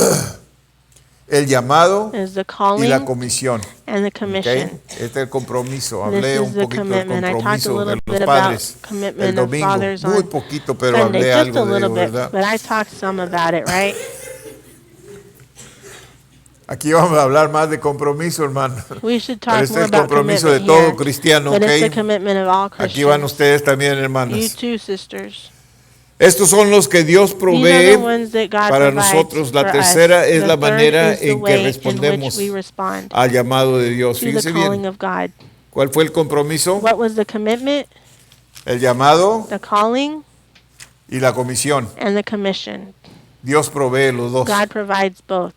el llamado is the y calling la comisión. and the ¿Ok? commission. Este es el compromiso. This Hablé is un the poquito del commitment. I talked a compromiso de little los bit about padres el commitment of domingo. fathers Muy on poquito, pero Sunday, hablé just a algo de little ello, bit, ¿verdad? but I talked some about it, right? Aquí vamos a hablar más de compromiso, hermano. We should Pero talk este more es el about compromiso de commitment todo here, cristiano, but it's the ¿ok? commitment of all Aquí van Christians. ustedes también, You hermanas. too, sisters. Estos son los que Dios These are provee the ones that God para provides nosotros. La for tercera us. es The la third manera is the en que way in which respondemos we respond al llamado de Dios. to the Fíjese calling bien, of God. ¿cuál fue el compromiso? What was the commitment, El llamado the calling, y la comisión. and the commission? Dios provee los dos, God provides both,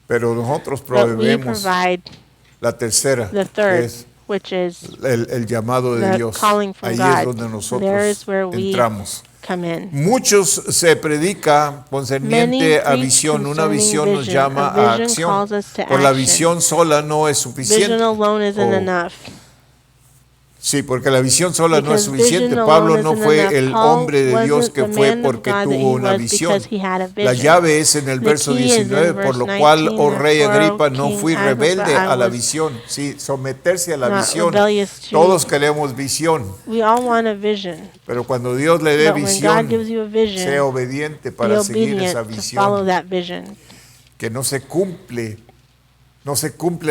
pero nosotros but we proveemos provide la tercera, the que third, es which is el llamado de the Dios. calling from Ahí God. es donde There nosotros is where we entramos. come in. Muchos se predica concerniente Many a preach visión. Una concerning visión nos vision. llama A a vision acción. calls us to Por la action. visión sola no es suficiente. Vision alone isn't Oh, enough. Sí, porque la visión sola no es Because suficiente. vision Pablo alone no isn't fue enough. el Paul hombre de Dios wasn't que the fue man of porque God that tuvo he una was visión. because he had a La vision. llave es en el The verso key is in 19, por verse lo cual, 19, oh rey therefore, O Agripa, no King fui Agrippa, rebelde I a la was visión. Sí, someterse a la not visión. rebellious to- Todos queremos visión, We all want a vision. pero cuando Dios le dé But when visión, God gives you a vision, sea obediente be para seguir esa obedient to follow visión, that vision. que no se cumple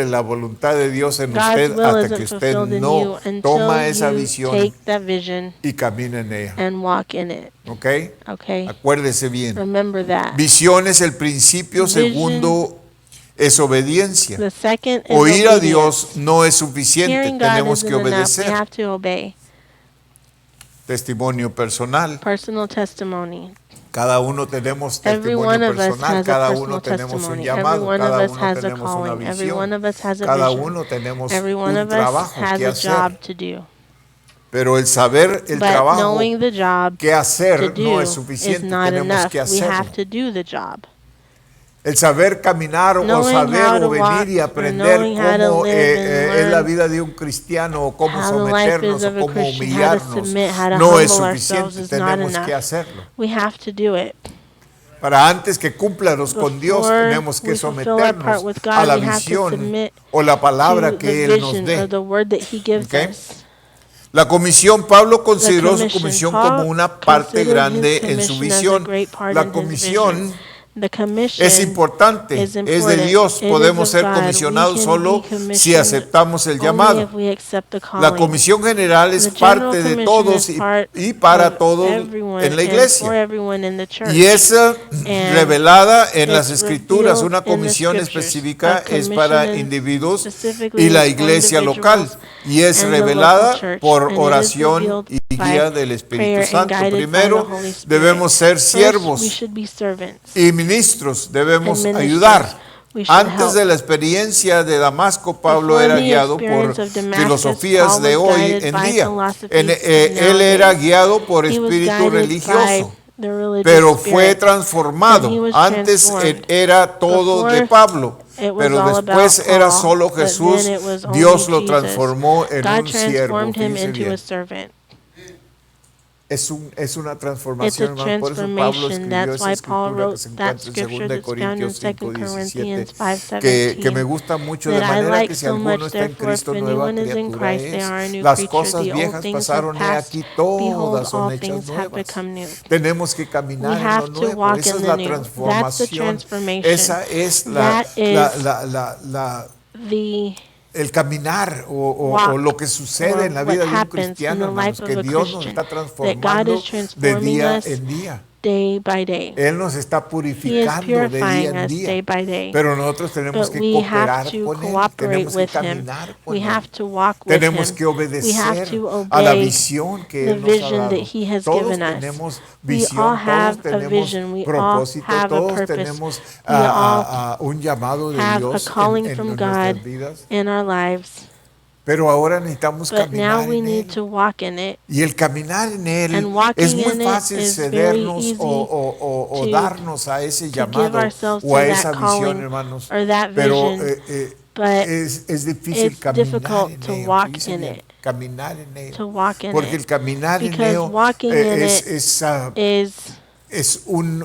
la voluntad de Dios en God's usted will hasta isn't que usted fulfilled in no you until toma esa you visión take that vision y camina en ella. and walk in it. ¿Ok? Okay? Acuérdese bien. Remember that. Visión es el principio, Vision. segundo es obediencia. The second is Oír a obedience. Dios no es suficiente, Hearing God tenemos isn't que enough. We obedecer. have to obey. Testimonio personal. Personal testimony. Cada uno tenemos Every testimonio one of us personal, has a cada personal uno tenemos un testimony. llamado, Every one of cada us uno has a tenemos una calling. Every visión, one of us has a cada vision. uno tenemos Every one un of us trabajo has que a hacer. job to do. Pero el saber el But trabajo knowing the job que to hacer do no es is suficiente, not tenemos enough. que We hacerlo. have to do the job. El saber caminar o Knowing saber how o to venir walk y or aprender knowing how to cómo live and es la learn vida de un cristiano o cómo how the life someternos is o of a cómo Christian, how to humillarnos submit, how to no es humble ourselves suficiente, is not tenemos que enough. hacerlo. We have to do it. Para antes que cúmplanos con Dios Before tenemos que we fulfill our someternos part with God, a la we have to visión submit o la palabra to que the Él nos vision or dé. the word that He gives Okay. us. La comisión, Pablo The consideró su commission. comisión Paul como una parte considered grande his en su commission as a visión. great part La in his comisión vision. The commission es importante, is es de important. Dios. It is Podemos of ser God. comisionados We can solo be si commissioned aceptamos el only llamado. if we accept the calling. La comisión general es The general parte de commission todos is part y para of todos everyone en la and for iglesia. everyone in the church. Y es And revelada en las it's escrituras. revealed Una in the comisión scriptures. específica A es para commission individuos specifically y la is for iglesia local. individuals Y es and the local revelada church. por And it is oración revealed y by guía del Espíritu prayer and Santo. guided by the Primero, Holy Spirit. debemos ser First, we siervos should be servants. y ministros. Debemos And ministers. ayudar. We should Antes help. de la experiencia de Damasco, Pablo Before era the guiado por experience of Damascus, filosofías Paul de was hoy guided en by día. philosophies of Él era nowadays. guiado por He was espíritu guided religioso. the religious pero fue spirit. transformado. Then he was Antes transformed. era todo de Before, Pablo, it was pero all después about era Paul, solo but Jesús. then it was only Dios lo Jesus. transformó en God un siervo. transformed him Fíjese into bien. a servant. Es una It's transformación, a hermano. Por eso Pablo transformation. escribió That's esa why Paul escritura que wrote se that encuentra en scripture 2 that's found in Corintios 2 5, 17, Corinthians que me 5:17. gusta mucho, de That I manera like que si so alguno much, está en therefore, if Cristo, nueva anyone is in criatura Christ, they es. are a new Las creature. cosas The old viejas things have pasaron, he passed. aquí Behold, todas son all hechas things have nuevas. become new. Tenemos que We caminar en lo have to nuevo. walk Esa in es the la new. That's the transformación. transformation. Esa es That is the el caminar o walk lo que sucede or en la what vida de un happens in cristiano, the hermanos, life que of a Dios nos Christian. está That God transformando is de transforming día us en día. day by day. Él nos está He is purificando de día purifying en us día. day by day. Pero nosotros tenemos But que we have cooperar to con Él, cooperate tenemos que with Him. caminar con We Él. have to walk with Tenemos Him. que We have obedecer to a la obey visión que the Él nos ha vision dado. that He has Todos given us. tenemos We all visión, have todos a tenemos vision. We all propósito, have a todos purpose. tenemos We all un llamado de have a Dios calling en from nuestras God vidas. in our lives. Pero ahora necesitamos But now caminar we en need Él. to walk in it. Y el caminar en Él And es walking muy in it fácil is very cedernos easy o to- darnos a ese to give llamado ourselves o a to esa that visión, calling hermanos. or that Pero vision, but es difícil it's caminar difficult en to Él. walk Fíjese in bien, it. caminar en Él. To walk in Porque it. el caminar en Because Él walking in it is es un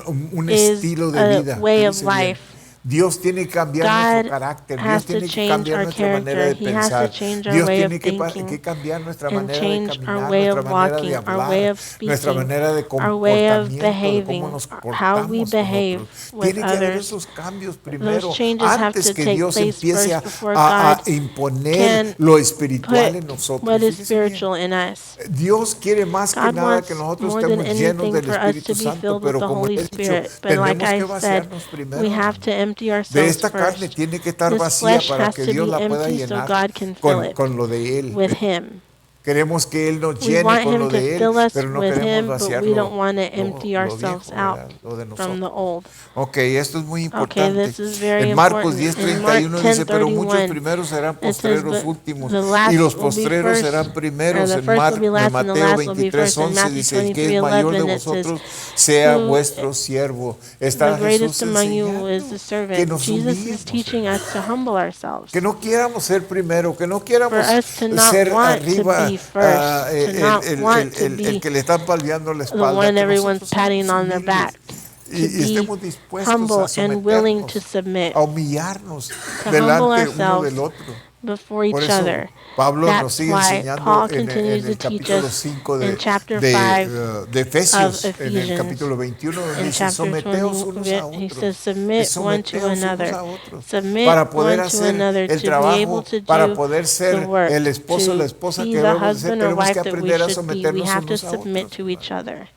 is estilo de a vida. way of Fíjese bien. life. Dios tiene que cambiar God nuestro carácter, Dios has to tiene que change cambiar our nuestra manera de character. He has to pensar, change our Dios way of tiene thinking que cambiar nuestra and manera de change our caminar, way nuestra of manera walking, de our way hablar, of speaking, nuestra manera de our way of comportamiento, de behaving, cómo nos how we portamos con behave otros. with Tiene que haber others. esos cambios primero, Those changes have antes to que take Dios place empiece first before a God imponer can lo espiritual en put nosotros. what is Fíjese bien. spiritual in us. Dios quiere más que God nada wants que nosotros more than estemos llenos anything del for us Espíritu to be Santo, filled with pero the como Holy he dicho, Spirit. But like tenemos I que said, vaciarnos primero. we have to empty De ourselves esta carne first. tiene que estar This vacía flesh para has que to Dios be la pueda empty so llenar God can fill it con lo de Él. with Him. Queremos que Él nos We llene want con Him lo to de Él, fill us pero no with queremos Him, but vaciar we don't want to empty lo ourselves viejo, out ¿verdad? Lo de from the nosotros. old. Ok, esto es muy Okay, importante. this is very En Marcos important. In Mark 10:31 dice, pero muchos 10:31, primeros serán it says, postreros but últimos, the last y los will be postreros first, serán or primeros. the En first will be last, and the Mateo last will be first. In 23:11 Matthew dice, el que es 23:11, mayor de it says, vosotros sea who vuestro siervo. the Está Jesús greatest among you enseñando is the que servant. nos Jesus is humillemos, teaching us to humble ourselves. que no quieramos ser primero, que no For quieramos us to not ser want to arriba be first, to not want to el be que le están palmeando la the espalda, one que everyone's nosotros patting seamos on their humildes back, to y be estemos dispuestos humble a and willing to someternos, submit, a humillarnos to humble delante uno ourselves del otro. before Por each eso other. Pablo nos That's sigue why enseñando Paul en continues el to teach capítulo us 5 in chapter 5 de Efesios, of en el Ephesians, capítulo 21, donde in dice, chapter someteos 20, unos a he otros, says, submit one to someteos unos another. a otros, Submit para poder one to hacer another el to be able trabajo, to para do poder the ser work, el esposo o la to esposa be que the debemos de ser, husband or tenemos wife que that we aprender a should be. We someternos have to unos a submit otros. to each other.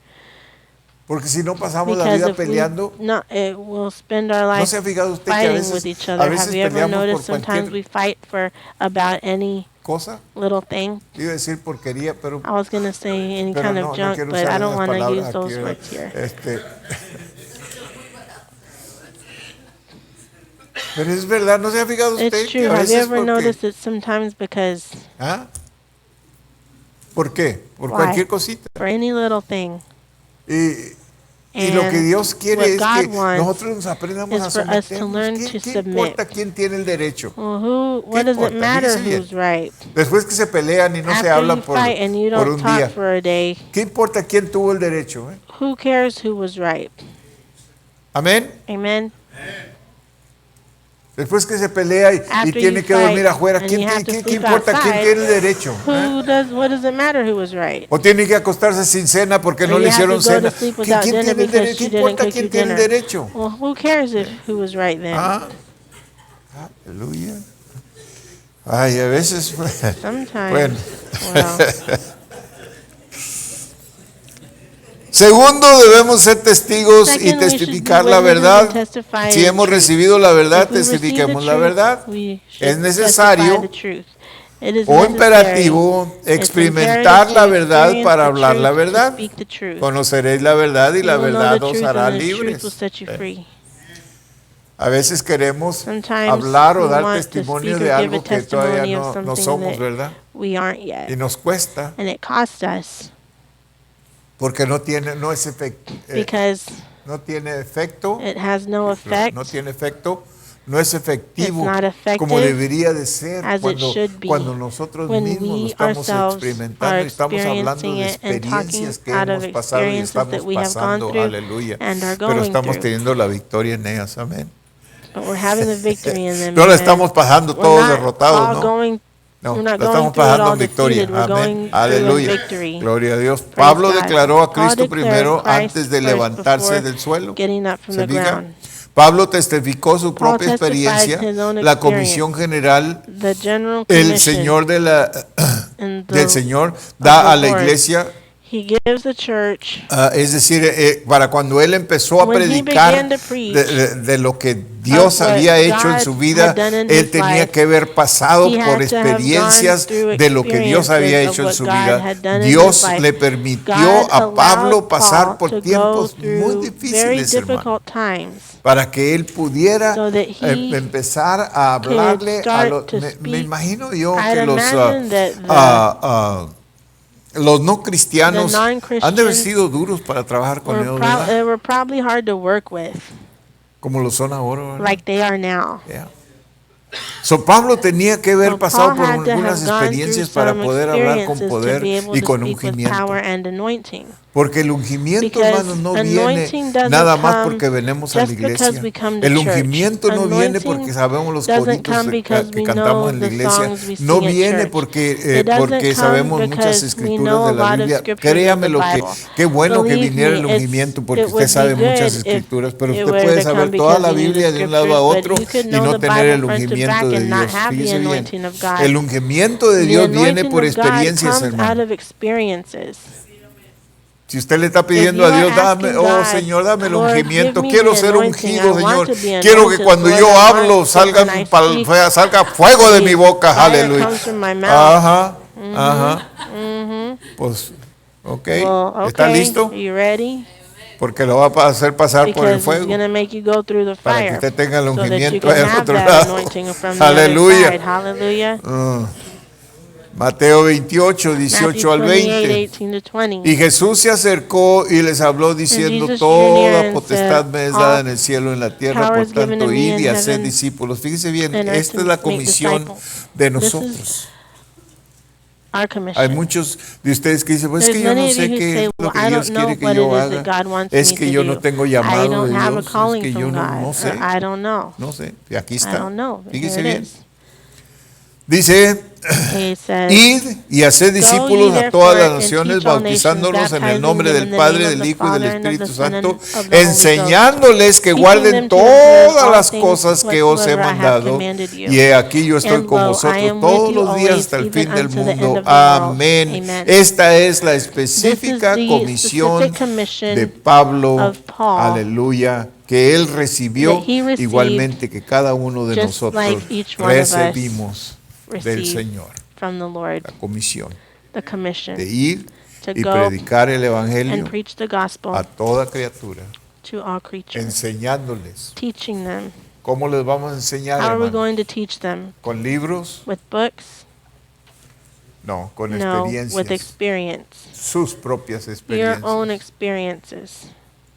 Porque si no pasamos la Because vida if we peleando, not, it will spend our ¿no life se ha fijado usted que a fighting veces, with each other. Have you ever peleamos noticed por sometimes we cualquier fight for about any cosa? little thing? Iba a decir porquería, pero I was going to say any kind no, of no junk, quiero but usar I don't esas want to palabras use those aquí, words here. Pero es verdad, ¿no se ha fijado usted It's que true. a Have you veces ever noticed it sometimes because ¿Ah? ¿Por qué? Por Why? cualquier cosita. for any little thing? Y lo que And Dios quiere what es que God wants nosotros nos aprendamos is a for us to someternos. learn ¿Qué to importa submit. quién tiene el derecho? Well, what does it importa? matter Fíjese bien. who's right? Después que se pelean y no se After hablan you fight and you por don't un talk día, for a day, ¿qué importa quién tuvo el derecho? who cares who was right? Amén. Amen. Después que se pelea y After tiene you que dormir fight afuera, and ¿quién, you have qué, to qué sleep importa quién outside, tiene el derecho? What does it matter who was right? O tiene que acostarse sin cena porque no Or le you have to hicieron go cena. to sleep ¿Quién without tiene dinner el because derecho? ¿Qué she didn't importa cook quién you tiene el dinner. derecho? Well, who cares who was right then? Aleluya. Ay, a veces. Sometimes. Bueno. Well, Segundo, debemos ser testigos y second, we should be testificar la witnesses verdad. and testify Si the hemos truth. recibido la verdad, If we receive the testifiquemos la truth, verdad. we should Es necesario testify the truth. It is o necessary. imperativo It's experimentar imperative la to verdad experience para the hablar la truth, to verdad. speak the truth. Conoceréis la verdad y You la will know verdad the os truth, hará and the truth will libres. set you free. A veces queremos Sometimes hablar o we dar want to testimonio speak de or give a algo que todavía testimony of no something somos, that ¿verdad? we aren't yet. Y nos cuesta. And it costs us. Porque no tiene, no es because no tiene efecto, it has no effect no tiene efecto, no es efectivo It's not effective como debería de ser as it cuando, should be. cuando nosotros When mismos lo we estamos ourselves experimentando are y estamos hablando experiencing de it and talking experiencias que out of hemos pasado y experiences estamos that we have gone pasando, through aleluya, and are pero going estamos through. teniendo la victoria en ellas, amén. But we're having the victory in them. No la amen. estamos pasando We're todos not derrotados, all ¿no? going, No, we're la not going estamos through it pasando all en victoria. defeated. We're Amén. going through in Aleluya. victory. Gloria a Dios. Praise Pablo God. declaró a Paul Cristo declared primero Christ antes de first levantarse before del suelo. getting up from ¿Se the fija? ground. Pablo testificó su Paul propia testified experiencia, his own la experience. comisión general, The general el commission Señor and del the, Señor of da the a la Lord. iglesia. He gives the church Es decir, para cuando él empezó a when he predicar began to preach de lo que Dios what había hecho en God su vida, had done in él his tenía life, que haber pasado he por had to have gone experiencias through de lo que Dios había experiences hecho of en su what God vida. had done in Dios his life. le permitió God a Pablo allowed pasar Paul por to go tiempos muy through very difíciles, hermano, difficult times para que él pudiera so that he empezar a hablarle a start los... to Me speak. imagino yo I'd que imagine that los no cristianos the han de haber non-Christians sido duros para trabajar con ellos, ¿verdad? they were probably hard to work with, Como lo son ahora, ¿verdad? like they are now. Yeah. So, Pablo tenía que haber So pasado Paul por had to algunas have gone through experiencias para some poder hablar con experiences to poder be able y to con speak with ungimiento. power and anointing. Porque el ungimiento, Because hermanos, no viene anointing doesn't nada más come porque venimos a la just because iglesia. we come to El church. ungimiento no viene Anointing porque sabemos los doesn't coritos come because que we cantamos know en la the iglesia. songs we No sing at viene church. porque, It doesn't porque come sabemos muchas because we escrituras know de a la lot of Biblia. scriptures of Créame the lo que, Bible. qué bueno que Believe viniera el me, ungimiento porque it usted would sabe be muchas good if escrituras, pero it usted were puede to saber come toda because la you knew the Biblia de un lado a scriptures, otro but you could y know no the tener el Bible front to back ungimiento de and not Dios. have the Fíjese bien, anointing of God. el ungimiento de The Dios viene anointing por of God experiencias, comes out hermano. of experiences. Si usted le está If pidiendo you a are Dios, dame, asking oh God, Señor, dame el Lord, ungimiento, give me quiero the ser anointing. ungido, I want Señor. to be Quiero que anointed, cuando Lord. yo I want hablo that when I speak, salga fuego de mi boca, fire aleluya. comes from my mouth. Ajá, ajá. Pues, ok, Well, ¿está okay, listo? are you ready? Porque lo va a hacer pasar por el Because it's fuego going to make you go through the para que fire usted tenga el so that you ungimiento can al have otro that lado. anointing from the other Aleluya. side. Hallelujah. Mateo 28, Matthew 18 al 28, 20. 18 to 20. Y Jesús se acercó y les habló diciendo, Jesus drew near toda and potestad said, me es dada "All en el cielo y en la tierra, power por is given to tanto, me id y in hacer heaven discípulos. Fíjese bien, and earth esta to es la make comisión disciples." de This is nosotros. our Hay commission. muchos de ustedes que dicen, pues es There's que yo no many of sé you who qué say, es well, lo que I Dios don't know quiere que what it yo is haga. that God wants Es me que to yo do. no tengo I llamado don't de have a Dios. Es calling que yo from no, God. no sé. Or I don't know. No sé. Y aquí I está. don't know. But Fíjese here it bien. is. Dice, He says, id y haced discípulos a todas las naciones, bautizándolos en el nombre del Padre, del Hijo y del Espíritu Santo, enseñándoles que guarden todas las cosas que os he mandado. Y he aquí yo estoy con vosotros todos los días hasta el fin del mundo. Amén. Esta es la específica comisión de Pablo, aleluya, que él recibió igualmente que cada uno de nosotros recibimos del Señor. From the Lord, La comisión the commission de ir to y go predicar el and Evangelio preach the gospel a toda criatura, to all creatures, enseñándoles. teaching them. ¿Cómo les vamos a enseñar, How are we hermano? going to teach them? ¿Con libros? With books? No, con No, with experiencias. experience. Sus propias Your own experiencias. experiences.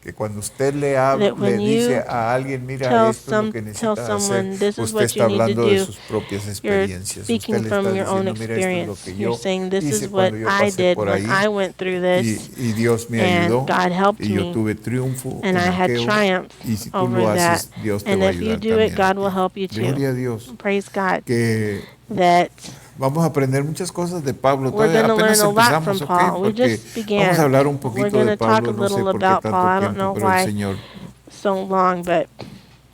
Que cuando usted le habla, That when le dice you a alguien, mira, tell esto es lo que tell necesitas someone, hacer, "This is usted what está you need to hablando de do," sus propias You're experiencias. speaking Usted le from está your own diciendo, mira, esto es lo experience. que You're yo saying, "This hice is what cuando yo I pasé did por when ahí I went through this, y Dios me and ayudó God helped y yo me, tuve triunfo and en I had aquello. triumph Y si tú over lo that. haces, Dios te And va a if you ayudar do it, también. God will help you Gloria a too." Dios. Praise God. Que That vamos a aprender muchas cosas de Pablo. we're Todavía going to apenas learn a lot empezamos, from ¿ok? Paul. We Porque just began. vamos a hablar un We're poquito going de to talk Pablo, a no sé little por qué about tanto Paul. I don't tiempo, know pero el why Señor so long, but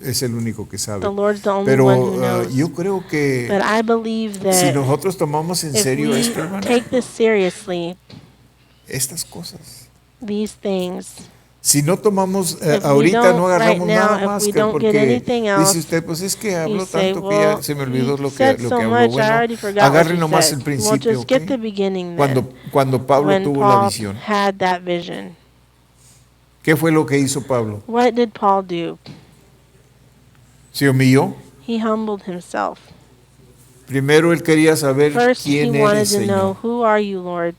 es el único que sabe. the Lord's the only Pero one who knows. yo creo que But I believe si that nosotros tomamos en if serio we esto, hermano, take this seriously, estas cosas, these things, si no tomamos If we ahorita don't no agarramos right now, nada if más we que don't get porque anything else, dice usted, pues es que hablo you say, tanto que ya well, se me olvidó you lo que said so habló. much, I Bueno, already forgot agarre what you nomás said. el Well, principio, just get ¿ok? the beginning then. Cuando Pablo When tuvo la Paul visión, had that vision, ¿qué fue lo que hizo Pablo? what did Paul do? Se humilló. He humbled himself. Primero él quería saber First, he quién wanted eres, to know, Señor. who are you, Lord?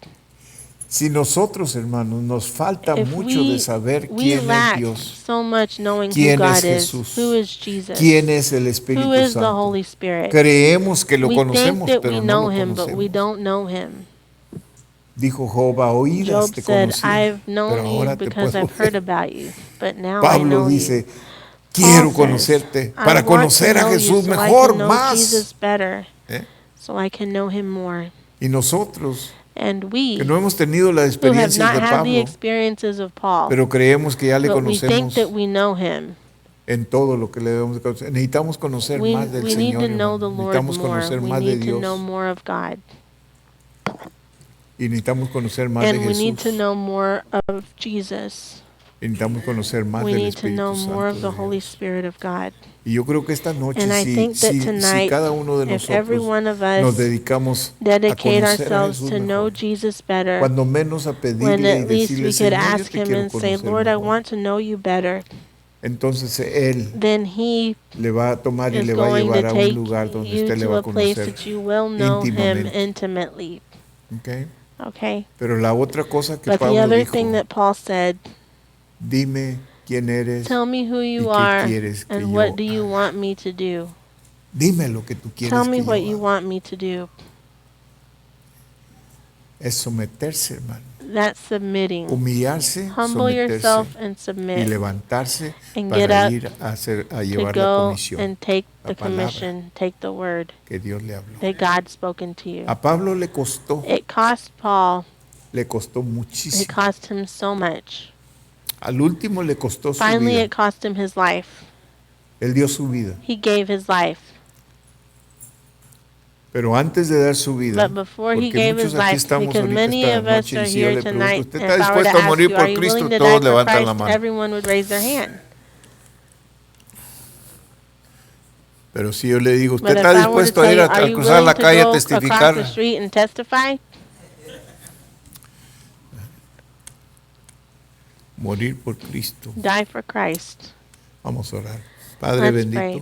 Si nosotros, hermanos, nos falta If mucho de saber we quién es lack Dios, so much knowing who quién es God is, Jesús, who is Jesus, quién es el who Espíritu is the Santo. Holy Spirit. Creemos que lo We think conocemos, that we pero no know lo him, but we conocemos. don't know him. Dijo Job, a oídas Job te said, conocí, I've pero known you ahora te because puedo I've heard ver. about you, but now I Pablo know dice, you. quiero Paul says, conocerte I para want to conocer a know you Jesús so I mejor, can know más. Jesus better, ¿Eh? so I can know him more. Y nosotros, And que we, no hemos tenido las who have experiencias not de had the Pablo, experiences of Paul, pero creemos que ya le but we think conocemos that we know him, en todo lo que le debemos de conocer. Necesitamos conocer we más del need to Señor, know hermano. the Lord Necesitamos more. conocer We más de need to know Dios more of God. y necesitamos conocer más de And we need to Jesús. know more of Jesus. Y necesitamos conocer más We del need to know Espíritu more of Santo the de Holy Dios. Spirit of God. Y yo creo que esta noche, And I think that si tonight, cada uno de if every nosotros one of nos us dedicamos a dedicate conocer a ourselves Jesús to know mejor, Jesus better, cuando menos a when pedirle y at least decirle, we could Señor, yo ask te him quiero and say, conocer Lord, I mejor, want to know you better, entonces Él then he le va a tomar y is le va a going llevar to a un take lugar donde you usted le to va a a place conocer that you will know him íntimamente. intimately. ¿Okay? Okay? Pero la otra cosa que But the Pablo other dijo, thing that Paul said, dime quién eres tell me who y you qué are quieres que and yo what do you haga. want me to do. Dime lo que tú Tell quieres me que what yo you haga. want me to do. Es someterse, hermano. That's submitting. Humillarse, Humble yourself someterse and y submit levantarse and get para up ir a to llevar la go comisión, and take la the palabra commission, take the word que Dios le habló. that God's spoken to you. A Pablo le costó It cost Paul, it muchísimo. cost him so much. Al último le costó su Finally, vida. it cost him his life. Él dio su vida. He gave his life. Pero antes de dar su vida, But before he porque gave muchos his aquí life, estamos because ahorita many esta of us noche are y si yo here le pregunto, tonight, ¿usted and está if I were to dispuesto a ask morir you, are por you Cristo? willing to die Todos for levantan la Christ? mano. Everyone would raise their hand. Pero si yo le digo, ¿usted But if está I were to dispuesto a tell ir you, a are you cruzar willing la to calle a go across testificar? the street and testify? Morir por Cristo. Die for Christ. Vamos a orar. Padre Let's bendito. pray.